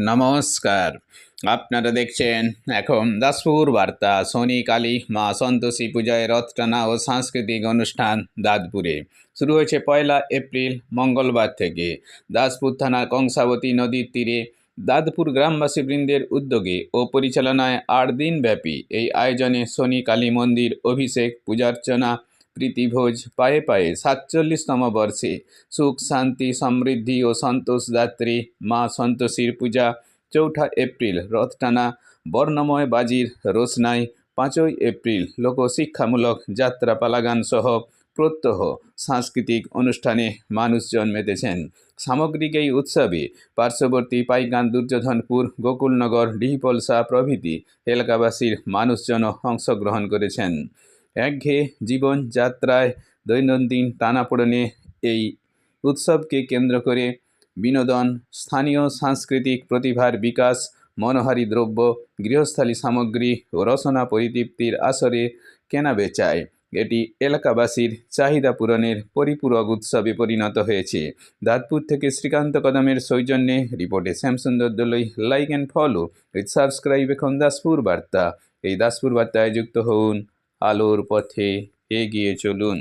নমস্কার, আপনারা দেখছেন এখন দাসপুর বার্তা। শনি কালী মা সন্তোষী পূজায় রথ টানা ও সাংস্কৃতিক অনুষ্ঠান দাঁতপুরে শুরু হয়েছে 1 এপ্রিল মঙ্গলবার থেকে। দাসপুর থানার কংসাবতী নদীর তীরে দাঁতপুর গ্রামবাসীবৃন্দের উদ্যোগে ও পরিচালনায় 8 দিন ব্যাপী এই আয়োজনে শনি কালী মন্দির অভিষেক, পূজার্চনা, প্রীতিভোজ, পায়ে পায়ে 47তম বর্ষে সুখ, শান্তি, সমৃদ্ধি ও সন্তোষদাত্রী মা সন্তোষীর পূজা 4 এপ্রিল রথ টানা, বর্ণময় বাজির রোশনাই 5 এপ্রিল লোকশিক্ষামূলক যাত্রা, পালাগান সহ প্রত্যহ সাংস্কৃতিক অনুষ্ঠানে মানুষজন মেতেছেন। সামগ্রিক এই উৎসবে পার্শ্ববর্তী পাইকান, দুর্যোধনপুর, গোকুলনগর, ডিহিপলসা প্রভৃতি এলাকাবাসীর মানুষজন অংশগ্রহণ করেছেন। একঘেয়ে জীবনযাত্রায় দৈনন্দিন টানাপোড়েনে এই উৎসবকে কেন্দ্র করে বিনোদন, স্থানীয় সাংস্কৃতিক প্রতিভার বিকাশ, মনোহারী দ্রব্য, গৃহস্থালী সামগ্রী ও রসনা পরিতৃপ্তির আসরে কেনাবেচায় এটি এলাকাবাসীর চাহিদা পূরণের পরিপূরক উৎসবে পরিণত হয়েছে। দাঁতপুর থেকে শ্রীকান্ত কদমের সৌজন্যে রিপোর্টে Shyamsundar Dolui. Like and follow with subscribe এখন দাসপুর বার্তা। এই দাসপুর বার্তায় যুক্ত হন, আলোর পথে এগিয়ে চলুন।